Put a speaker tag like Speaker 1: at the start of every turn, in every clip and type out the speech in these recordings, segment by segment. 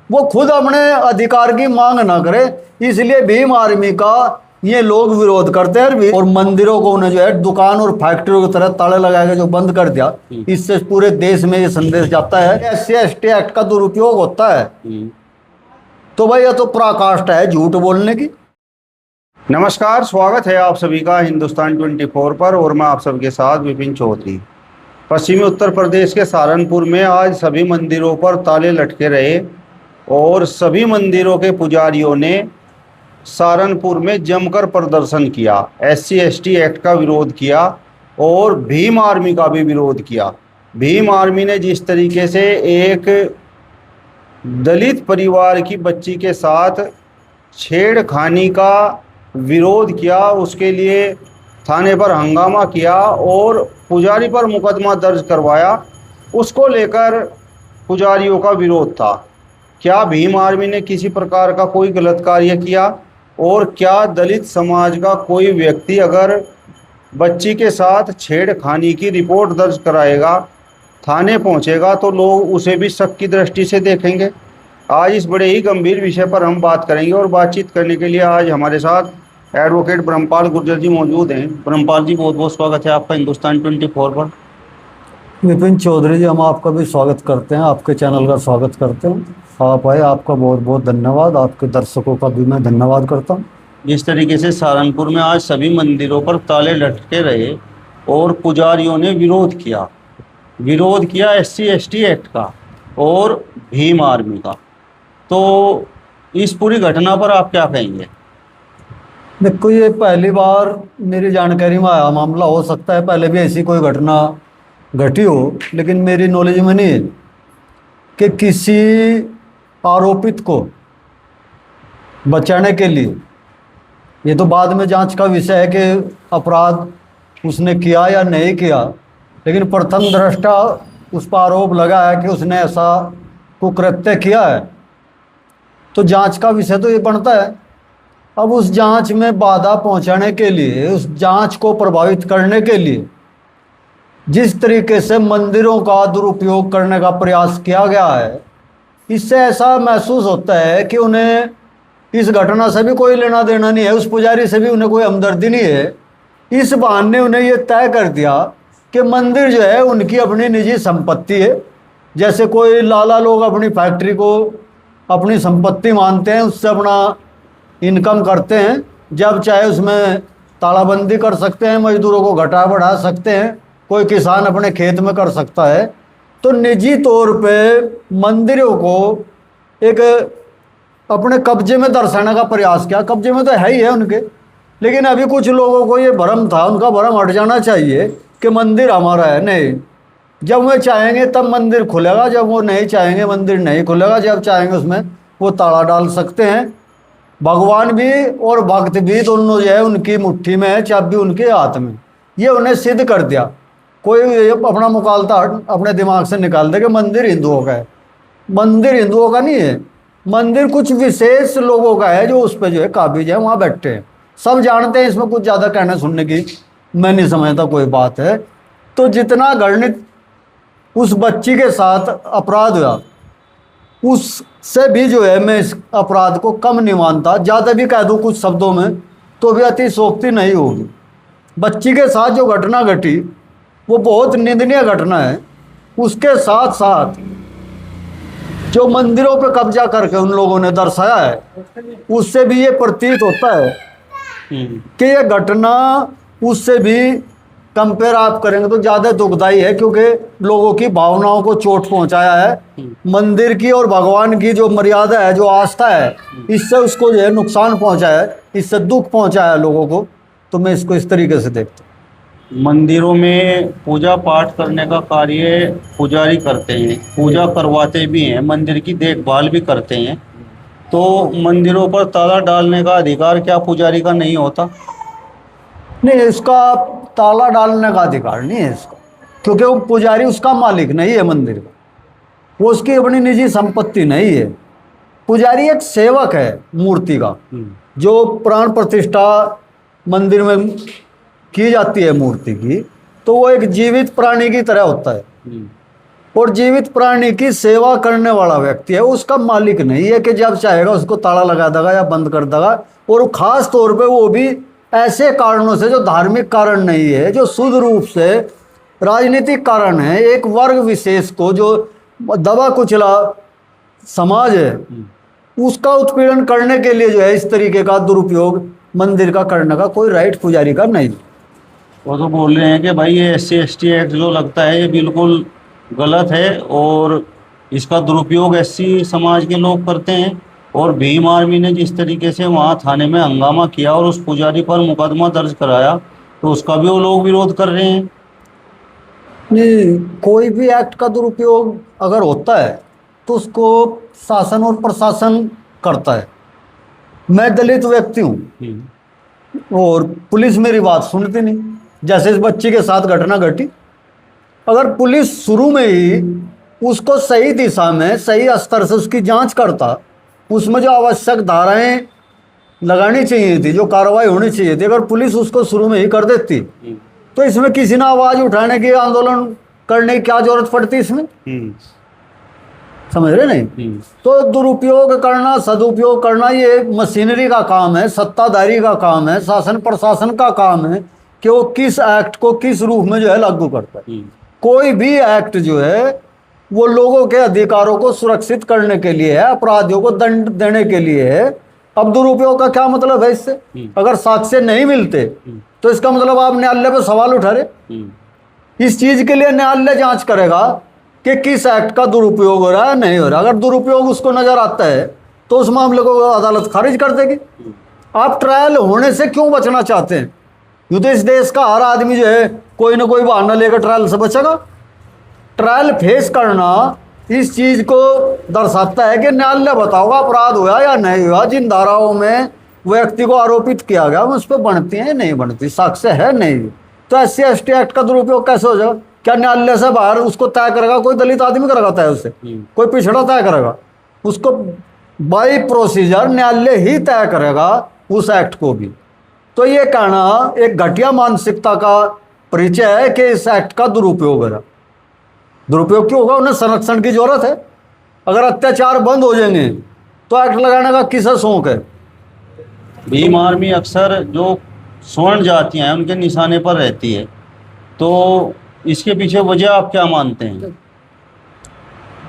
Speaker 1: वो खुद अपने अधिकार की मांग ना करे, इसलिए भीम आर्मी का ये लोग विरोध करते हैं भी। और मंदिरों को उन्हें जो है दुकान और फैक्ट्रियों की तरह ताले लगा के जो बंद कर दिया, इससे पूरे देश में ये संदेश जाता है SC/ST एक्ट का दुरुपयोग होता है। तो भाई ये तो पराकाष्ठा है झूठ बोलने की।
Speaker 2: नमस्कार, स्वागत है आप सभी का हिंदुस्तान 24 पर और मैं आप सबके साथ विपिन चौधरी। पश्चिमी उत्तर प्रदेश के सहारनपुर में आज सभी मंदिरों पर ताले लटके रहे और सभी मंदिरों के पुजारियों ने सहारनपुर में जमकर प्रदर्शन किया, SC/ST एक्ट का विरोध किया और भीम आर्मी का भी विरोध किया। भीम आर्मी ने जिस तरीके से एक दलित परिवार की बच्ची के साथ छेड़खानी का विरोध किया, उसके लिए थाने पर हंगामा किया और पुजारी पर मुकदमा दर्ज करवाया, उसको लेकर पुजारियों का विरोध था। क्या भीम आर्मी ने किसी प्रकार का कोई गलत कार्य किया और क्या दलित समाज का कोई व्यक्ति अगर बच्ची के साथ छेड़खानी की रिपोर्ट दर्ज कराएगा, थाने पहुंचेगा, तो लोग उसे भी शक की दृष्टि से देखेंगे? आज इस बड़े ही गंभीर विषय पर हम बात करेंगे और बातचीत करने के लिए आज हमारे साथ एडवोकेट ब्रह्मपाल गुर्जर जी मौजूद हैं। ब्रह्मपाल जी, बहुत बहुत स्वागत है आपका हिंदुस्तान 24 पर।
Speaker 1: विपिन चौधरी जी, हम आपका भी स्वागत करते हैं, आपके चैनल का स्वागत करते हैं। आप आए, आपका बहुत बहुत धन्यवाद। आपके दर्शकों का भी मैं धन्यवाद करता हूँ।
Speaker 2: जिस तरीके से सहारनपुर में आज सभी मंदिरों पर ताले लटके रहे और पुजारियों ने विरोध किया SC/ST एक्ट का और भीम आर्मी का, तो इस पूरी घटना पर आप क्या कहेंगे?
Speaker 1: देखो, ये पहली बार मेरी जानकारी में आया मामला। हो सकता है पहले भी ऐसी कोई घटना घटी हो, लेकिन मेरी नॉलेज में नहीं है कि किसी आरोपित को बचाने के लिए, ये तो बाद में जांच का विषय है कि अपराध उसने किया या नहीं किया, लेकिन प्रथम दृष्टा उस पर आरोप लगा है कि उसने ऐसा कुकृत्य किया है, तो जांच का विषय तो ये बनता है। अब उस जांच में बाधा पहुंचाने के लिए, उस जांच को प्रभावित करने के लिए जिस तरीके से मंदिरों का दुरुपयोग करने का प्रयास किया गया है, इससे ऐसा महसूस होता है कि उन्हें इस घटना से भी कोई लेना देना नहीं है, उस पुजारी से भी उन्हें कोई हमदर्दी नहीं है। इस बहाने उन्हें ये तय कर दिया कि मंदिर जो है उनकी अपनी निजी संपत्ति है। जैसे कोई लाला लोग अपनी फैक्ट्री को अपनी संपत्ति मानते हैं, उससे अपना इनकम करते हैं, जब चाहे उसमें तालाबंदी कर सकते हैं, मजदूरों को घटा बढ़ा सकते हैं, कोई किसान अपने खेत में कर सकता है। तो निजी तौर पे मंदिरों को एक अपने कब्जे में दर्शाने का प्रयास किया। कब्जे में तो है ही है उनके, लेकिन अभी कुछ लोगों को ये भ्रम था, उनका भ्रम हट जाना चाहिए कि मंदिर हमारा है। नहीं, जब वो चाहेंगे तब मंदिर खुलेगा, जब वो नहीं चाहेंगे मंदिर नहीं खुलेगा। जब चाहेंगे उसमें वो ताला डाल सकते हैं। भगवान भी और भक्त भी दोनों जो है उनकी मुट्ठी में है, चाबी उनके हाथ में। ये उन्हें सिद्ध कर दिया। कोई अपना मुकालता अपने दिमाग से निकाल दे कि मंदिर हिंदुओं का है। मंदिर हिंदुओं का नहीं है, मंदिर कुछ विशेष लोगों का है जो उस पर जो है काबिज है, वहाँ बैठे हैं। सब जानते हैं, इसमें कुछ ज़्यादा कहने सुनने की मैं नहीं समझता कोई बात है। तो जितना घृणित उस बच्ची के साथ अपराध हुआ, उससे भी जो है मैं इस अपराध को कम नहीं मानता। ज़्यादा भी कह दूँ कुछ शब्दों में तो भी अतिशयोक्ति नहीं होगी। बच्ची के साथ जो घटना घटी वो बहुत निंदनीय घटना है। उसके साथ साथ जो मंदिरों पर कब्जा करके उन लोगों ने दर्शाया है, उससे भी ये प्रतीत होता है कि ये घटना उससे भी कंपेयर आप करेंगे तो ज़्यादा दुखदाई है, क्योंकि लोगों की भावनाओं को चोट पहुंचाया है। मंदिर की और भगवान की जो मर्यादा है, जो आस्था है, इससे उसको जो है नुकसान पहुंचाया है, इससे दुख पहुंचाया है लोगों को। तो मैं इसको इस तरीके से देखता हूँ।
Speaker 2: मंदिरों में पूजा पाठ करने का कार्य पुजारी करते हैं, पूजा करवाते भी हैं, मंदिर की देखभाल भी करते हैं, तो मंदिरों पर ताला डालने का अधिकार क्या पुजारी का नहीं होता?
Speaker 1: नहीं, इसका ताला डालने का अधिकार नहीं है इसका, क्योंकि वो पुजारी उसका मालिक नहीं है मंदिर का, वो उसकी अपनी निजी संपत्ति नहीं है। पुजारी एक सेवक है मूर्ति का। जो प्राण प्रतिष्ठा मंदिर में की जाती है मूर्ति की, तो वो एक जीवित प्राणी की तरह होता है। और जीवित प्राणी की सेवा करने वाला व्यक्ति है, उसका मालिक नहीं है कि जब चाहेगा उसको ताला लगा देगा या बंद कर देगा। और खास तौर पे वो भी ऐसे कारणों से जो धार्मिक कारण नहीं है, जो शुद्ध रूप से राजनीतिक कारण है। एक वर्ग विशेष को जो दबा कुचला समाज है उसका उत्पीड़न करने के लिए जो है इस तरीके का दुरुपयोग मंदिर का करने का कोई राइट पुजारी का नहीं।
Speaker 2: वो तो बोल रहे हैं कि भाई ये SC/ST एक्ट जो लगता है ये बिल्कुल गलत है और इसका दुरुपयोग SC समाज के लोग करते हैं। और भीम आर्मी ने जिस तरीके से वहाँ थाने में हंगामा किया और उस पुजारी पर मुकदमा दर्ज कराया, तो उसका भी वो लोग विरोध कर रहे हैं।
Speaker 1: नहीं, कोई भी एक्ट का दुरुपयोग अगर होता है तो उसको शासन और प्रशासन करता है। मैं दलित व्यक्ति हूँ और पुलिस मेरी बात सुनती नहीं। जैसे इस बच्ची के साथ घटना घटी, अगर पुलिस शुरू में ही उसको सही दिशा में सही स्तर से उसकी जांच करता, उसमें जो आवश्यक धाराएं लगानी चाहिए थी, जो कार्रवाई होनी चाहिए थी, अगर पुलिस उसको शुरू में ही कर देती तो इसमें किसी ने आवाज उठाने की, आंदोलन करने की क्या जरूरत पड़ती इसमें? समझ रहे नहीं? तो दुरुपयोग करना, सदुपयोग करना ये मशीनरी का काम है, सत्ताधारी का काम है, शासन प्रशासन का काम है कि वो किस एक्ट को किस रूप में जो है लागू करता है। कोई भी एक्ट जो है वो लोगों के अधिकारों को सुरक्षित करने के लिए है, अपराधियों को दंड देने के लिए है। अब दुरुपयोग का क्या मतलब है इससे? अगर साक्ष्य नहीं मिलते तो इसका मतलब आप न्यायालय पे सवाल उठा रहे। इस चीज के लिए न्यायालय जांच करेगा कि किस एक्ट का दुरुपयोग हो रहा है, नहीं हो रहा। अगर दुरुपयोग उसको नजर आता है तो उस मामले को अदालत खारिज कर देगी। आप ट्रायल होने से क्यों बचना चाहते हैं? यूं तो इस देश का हर आदमी जो है कोई ना कोई बहाना लेकर ट्रायल से बचेगा। ट्रायल फेस करना इस चीज को दर्शाता है कि न्यायालय बताओगा अपराध हुआ या नहीं हुआ, जिन धाराओं में व्यक्ति को आरोपित किया गया उस पर बनती है नहीं बनती, साक्ष्य है नहीं। तो SC/ST एक्ट का दुरुपयोग कैसे हो जाएगा? क्या न्यायालय से बाहर उसको तय करेगा कोई दलित आदमी करेगा तय उससे? कोई पिछड़ा तय करेगा? उसको बाई प्रोसीजर न्यायालय ही तय करेगा उस एक्ट को भी। तो ये कहना एक घटिया मानसिकता का परिचय है कि इस एक्ट का दुरुपयोग हो रहा। दुरुपयोग क्यों होगा? उन्हें संरक्षण की जरूरत है। अगर अत्याचार बंद हो जाएंगे तो एक्ट लगाने का किसे शौक है?
Speaker 2: भीम आर्मी अक्सर जो स्वर्ण जातियां हैं उनके निशाने पर रहती है, तो इसके पीछे वजह आप क्या मानते हैं?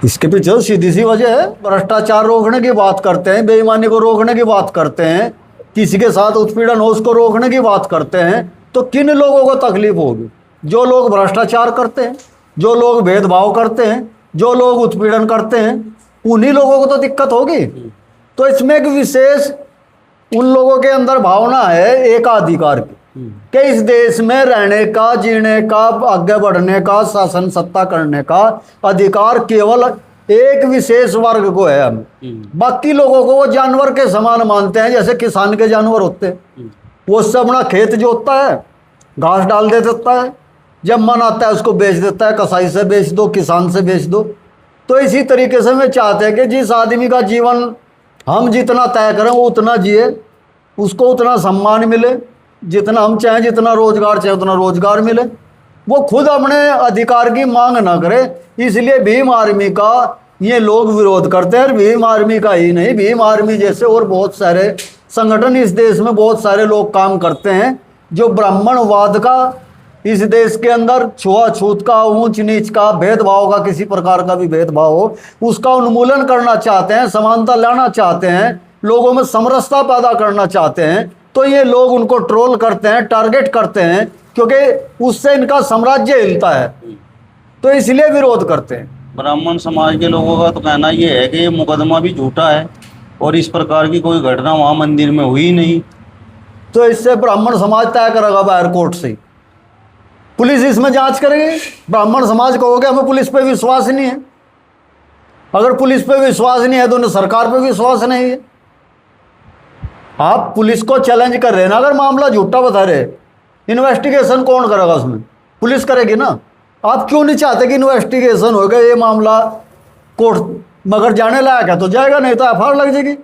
Speaker 1: इसके पीछे सीधी सी वजह है, भ्रष्टाचार रोकने की बात करते हैं, बेईमानी को रोकने की बात करते हैं, किसी के साथ उत्पीड़न हो उसको रोकने की बात करते हैं। तो किन लोगों को तकलीफ होगी? जो लोग भ्रष्टाचार करते हैं, जो लोग भेदभाव करते हैं, जो लोग उत्पीड़न करते हैं, उन्हीं लोगों को तो दिक्कत होगी। तो इसमें एक विशेष उन लोगों के अंदर भावना है एकाधिकार की कि इस देश में रहने का, जीने का, आगे बढ़ने का, शासन सत्ता करने का अधिकार केवल एक विशेष वर्ग को है। हम बाकी लोगों को वो जानवर के समान मानते हैं, जैसे किसान के जानवर होते हैं। वो उससे अपना खेत जोतता है, घास डाल दे देता है, जब मन आता है उसको बेच देता है, कसाई से बेच दो, किसान से बेच दो। तो इसी तरीके से वे चाहते हैं कि जिस आदमी का जीवन हम जितना तय करें वो उतना जिए, उसको उतना सम्मान मिले, जितना हम चाहें, जितना रोजगार चाहे उतना रोजगार मिले, वो खुद अपने अधिकार की मांग ना करे। इसलिए भीम आर्मी का ये लोग विरोध करते हैं। भीम आर्मी का ही नहीं, भीम आर्मी जैसे और बहुत सारे संगठन इस देश में बहुत सारे लोग काम करते हैं जो ब्राह्मणवाद का, इस देश के अंदर छुआछूत का, ऊंच नीच का, भेदभाव का, किसी प्रकार का भी भेदभाव हो उसका उन्मूलन करना चाहते हैं, समानता लाना चाहते हैं, लोगों में समरसता पैदा करना चाहते हैं। तो ये लोग उनको ट्रोल करते हैं, टारगेट करते हैं, क्योंकि उससे इनका साम्राज्य हिलता है, तो इसलिए विरोध करते हैं।
Speaker 2: ब्राह्मण समाज के लोगों का तो कहना ये है कि ये मुकदमा भी झूठा है और इस प्रकार की कोई घटना वहाँ मंदिर में हुई नहीं।
Speaker 1: तो इससे ब्राह्मण समाज तय करेगा बाहर कोर्ट से, पुलिस इसमें जांच करेगी। ब्राह्मण समाज कहोगे हमें पुलिस पे विश्वास नहीं है। अगर पुलिस पे विश्वास नहीं है तो उन्हें सरकार पे विश्वास नहीं है। आप पुलिस को चैलेंज कर रहे हैं ना, अगर मामला झूठा बता रहे, इन्वेस्टिगेशन कौन करेगा उसमें? पुलिस करेगी ना। आप क्यों नहीं चाहते कि इन्वेस्टिगेशन होगा, ये मामला कोर्ट मगर जाने लायक है तो जाएगा, नहीं तो FIR लग जाएगी।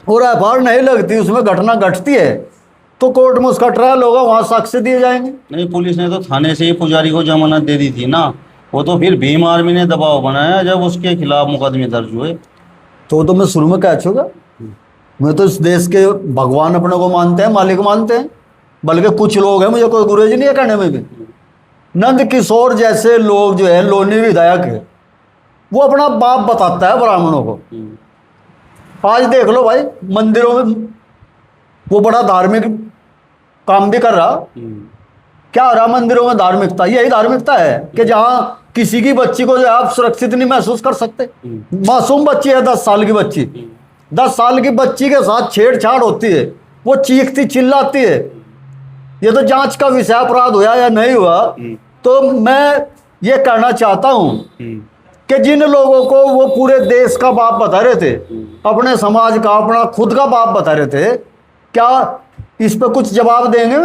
Speaker 1: और FIR नहीं लगती, उसमें घटना घटती है तो कोर्ट में उसका ट्रायल होगा, वहां साक्ष्य दिए जाएंगे।
Speaker 2: नहीं, पुलिस ने तो थाने से ही पुजारी को जमानत दे दी थी ना, वो तो फिर भीम आर्मी ने दबाव बनाया जब उसके खिलाफ मुकदमे दर्ज हुए।
Speaker 1: तो मैं शुरू में कह चुका, मैं तो इस देश के भगवान अपने को मानते हैं, मालिक मानते हैं। बल्कि कुछ लोग हैं, मुझे कोई गुरेज नहीं है कहने में भी, नंद किशोर जैसे लोग जो है लोनी विधायक है, वो अपना बाप बताता है ब्राह्मणों को। आज देख लो भाई, मंदिरों में वो बड़ा धार्मिक काम भी कर रहा। क्या हो रहा मंदिरों में धार्मिकता? यही धार्मिकता है कि जहां किसी की बच्ची को जो है आप सुरक्षित नहीं महसूस कर सकते। मासूम बच्ची है, 10 साल की बच्ची, 10 साल की बच्ची के साथ छेड़छाड़ होती है, वो चीखती चिल्लाती है। ये तो जांच का विषय, अपराध हुआ या नहीं हुआ। तो मैं ये कहना चाहता हूं कि जिन लोगों को वो पूरे देश का बाप बता रहे थे, अपने समाज का, अपना खुद का बाप बता रहे थे, क्या इस पे कुछ जवाब देंगे?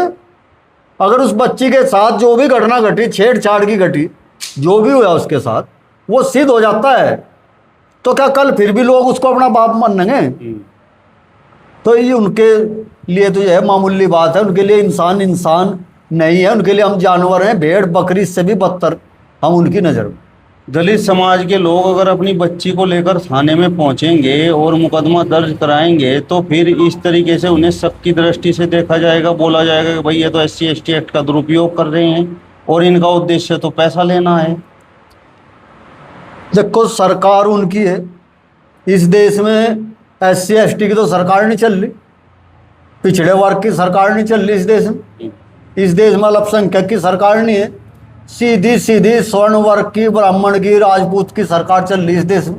Speaker 1: अगर उस बच्ची के साथ जो भी घटना घटी, छेड़छाड़ की घटी, जो भी हुआ उसके साथ, वो सिद्ध हो जाता है, तो क्या कल फिर भी लोग उसको अपना बाप मानेंगे? तो ये उनके लिए तो यह मामूली बात है। उनके लिए इंसान इंसान नहीं है, उनके लिए हम जानवर हैं, भेड़ बकरी से भी बदतर हम उनकी नज़र में।
Speaker 2: दलित समाज के लोग अगर अपनी बच्ची को लेकर थाने में पहुंचेंगे और मुकदमा दर्ज कराएंगे तो फिर इस तरीके से उन्हें शक की दृष्टि से देखा जाएगा, बोला जाएगा कि भाई ये तो SC ST एक्ट का दुरुपयोग कर रहे हैं और इनका उद्देश्य तो पैसा लेना है।
Speaker 1: देखो, सरकार उनकी है, इस देश में SC ST की तो सरकार नहीं चल रही, पिछड़े वर्ग की सरकार नहीं चल रही इस देश में। इस देश में अल्पसंख्यक की सरकार नहीं है, सीधी सीधी स्वर्ण वर्ग की, ब्राह्मण की, राजपूत की सरकार चल रही इस देश में।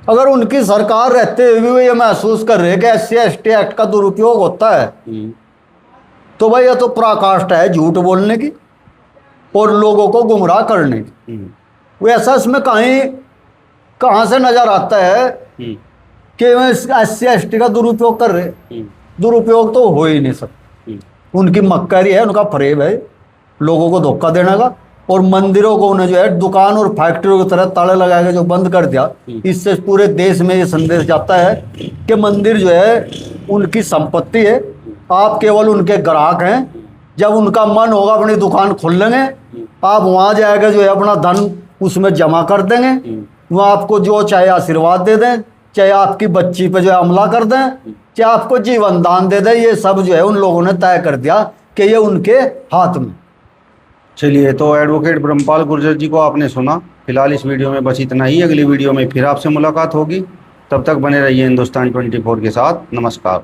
Speaker 1: अगर उनकी सरकार रहते हुए भी वो ये महसूस कर रहे हैं कि SC ST एक्ट का दुरुपयोग होता है, तो भाई ये तो पराकाष्ठा है झूठ बोलने की और लोगों को गुमराह करने की। वो ऐसा इसमें कहाँ से नजर आता है कि वे SC ST का दुरुपयोग कर रहे? दुरुपयोग तो हो ही नहीं सकता। उनकी मक्कारी है, उनका फरेब है लोगों को धोखा देने का। और मंदिरों को उन्हें जो है दुकान और फैक्ट्रियों की तरह ताले लगा के जो बंद कर दिया, इससे पूरे देश में ये संदेश जाता है कि मंदिर जो है उनकी संपत्ति है, आप केवल उनके ग्राहक हैं। जब उनका मन होगा अपनी दुकान खोल लेंगे, आप वहाँ जाकर जो है अपना धन उसमें जमा कर देंगे। वहाँ आपको जो चाहे आशीर्वाद दे दें, चाहे आपकी बच्ची पे जो है हमला कर दें, चाहे आपको जीवन दान दे दें, ये सब जो है उन लोगों ने तय कर दिया कि ये उनके हाथ में।
Speaker 2: चलिए, तो एडवोकेट ब्रह्मपाल गुर्जर जी को आपने सुना। फिलहाल इस वीडियो में बस इतना ही। अगली वीडियो में फिर आपसे मुलाकात होगी। तब तक बने रहिए हिंदुस्तान 24 के साथ। नमस्कार।